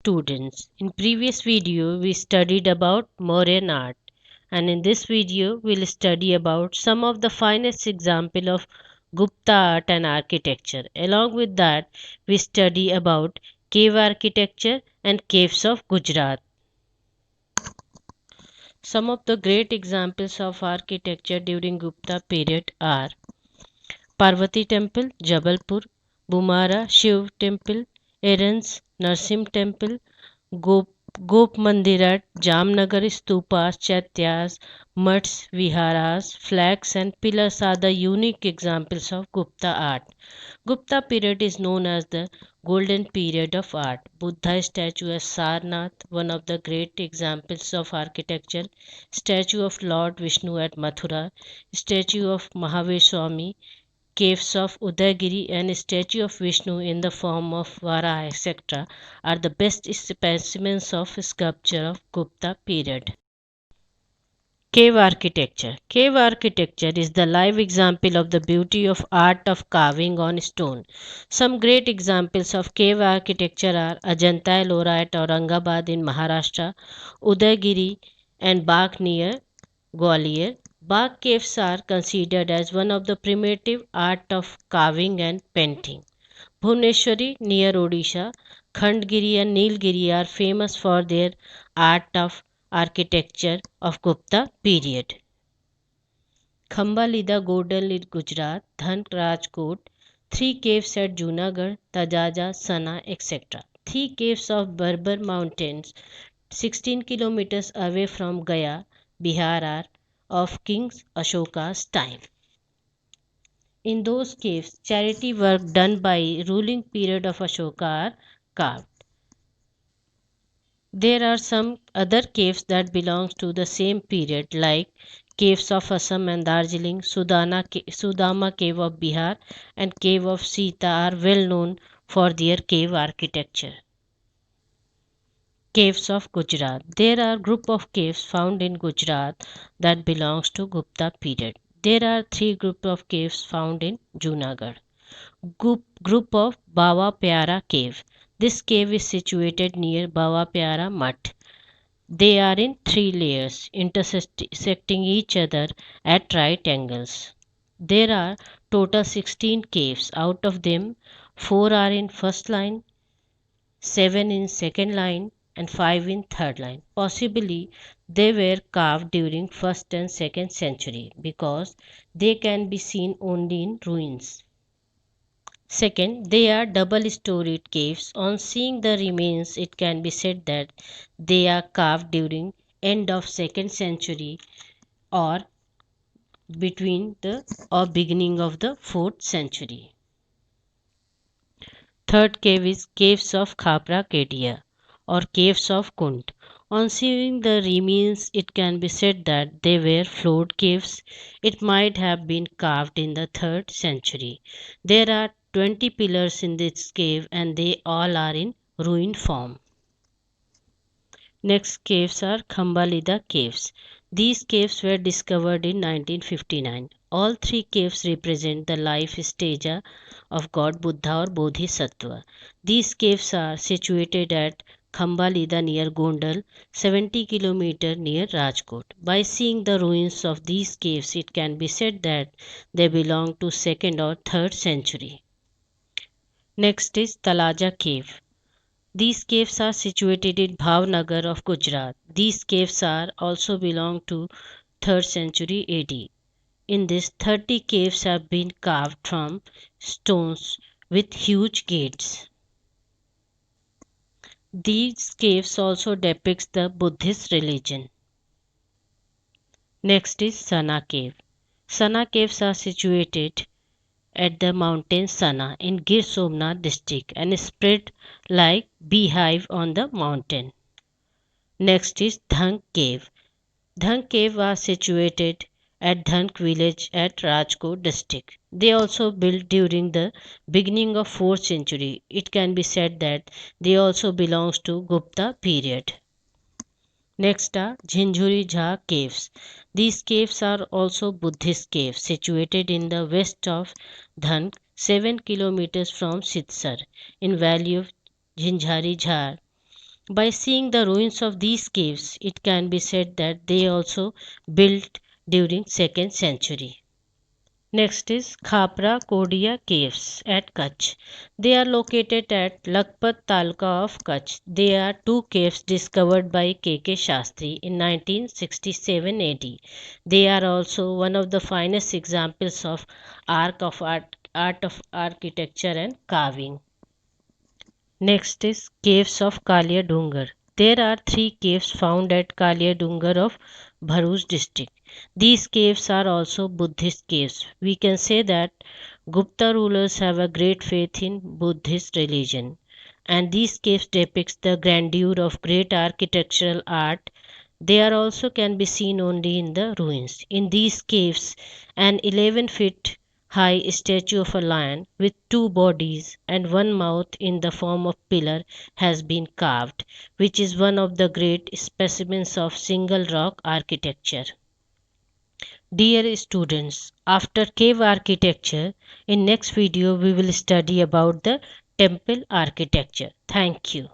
students. In previous video we studied about Mauryan art, and in this video we'll study about some of the finest example of Gupta art and architecture. Along with that we study about cave architecture and caves of Gujarat. Some of the great examples of architecture during Gupta period are Parvati Temple, Jabalpur; Bumara Shiv Temple, Arans Narsim Temple; Gop Gop Mandirat, Jamnagar stupas, chaityas, mutts, viharas, flags and pillars are the unique examples of Gupta art. Gupta period is known as the golden period of art. Buddha statue at Sarnath, one of the great examples of architecture; statue of Lord Vishnu at Mathura; statue of Mahavir Swami; caves of Udayagiri and statue of Vishnu in the form of Vara, etc., are the best specimens of sculpture of Gupta period. Cave architecture. Cave architecture is the live example of the beauty of art of carving on stone. Some great examples of cave architecture are Ajanta Ellora at Aurangabad in Maharashtra, Udayagiri and Bak near Gwalior. Bak caves are considered as one of the primitive art of carving and painting. Bhuvneshwari near Odisha, Khandgiri and Nilgiri are famous for their art of architecture of Gupta period. Khambalida Godal in Gujarat, Dhan Rajkot, three caves at Junagadh, Tajaja, Sana, etc. Three caves of Berber Mountains, 16 kilometers away from Gaya, Bihar, are of King Ashoka's time. In those caves, charity work done by ruling period of Ashoka are carved. There are some other caves that belong to the same period like caves of Assam and Darjeeling, Sudama cave of Bihar and cave of Sita are well known for their cave architecture. Caves of Gujarat. There are group of caves found in Gujarat that belongs to Gupta period. There are three group of caves found in Junagadh. Group of Bawa Pyara cave. This cave is situated near Bawa Pyara Mutt. They are in three layers, intersecting each other at right angles. There are total 16 caves. Out of them, 4 are in first line, 7 in second line, and 5 in third line. Possibly they were carved during 1st and 2nd century because they can be seen only in ruins. Second, they are double storied caves. On seeing the remains, it can be said that they are carved during end of 2nd century or between the or beginning of the 4th century. Third cave is caves of Khapra Kedia or caves of Kund. On seeing the remains, it can be said that they were floored caves. It might have been carved in the 3rd century. There are 20 pillars in this cave and they all are in ruined form. Next caves are Khambalida caves. These caves were discovered in 1959. All three caves represent the life stage of God Buddha or Bodhisattva. These caves are situated at Khambalida near Gondal, 70 km near Rajkot. By seeing the ruins of these caves, it can be said that they belong to 2nd or 3rd century. Next is Talaja cave. These caves are situated in Bhavnagar of Gujarat. These caves are also belong to 3rd century AD. In this 30 caves have been carved from stones with huge gates. These caves also depicts the Buddhist religion. Next is Sana cave. Sana caves are situated at the mountain Sana in Gir Somnath district and spread like beehive on the mountain. Next is Dhank cave. Dhank cave was situated at Dhank village at Rajkot district. They also built during the beginning of 4th century. It can be said that they also belongs to Gupta period. Next are Jhinjhuri Jha caves. These caves are also Buddhist caves situated in the west of Dhank, 7 kilometers from Sitsar in valley of Jhinjhari Jha. By seeing the ruins of these caves, it can be said that they also built during 2nd century. Next is Khapra Kodia Caves at Kutch. They are located at Lakhpat Talka of Kutch. They are two caves discovered by K.K. Shastri in 1967 AD. They are also one of the finest examples of art of architecture and carving. Next is caves of Kalia Dungar. There are three caves found at Kalia Dungar of Bharuch district. These caves are also Buddhist caves. We can say that Gupta rulers have a great faith in Buddhist religion, and these caves depict the grandeur of great architectural art. They are also can be seen only in the ruins. In these caves, an 11-feet high statue of a lion with two bodies and one mouth in the form of pillar has been carved, which is one of the great specimens of single rock architecture. Dear students, after cave architecture, in next video we will study about the temple architecture. Thank you.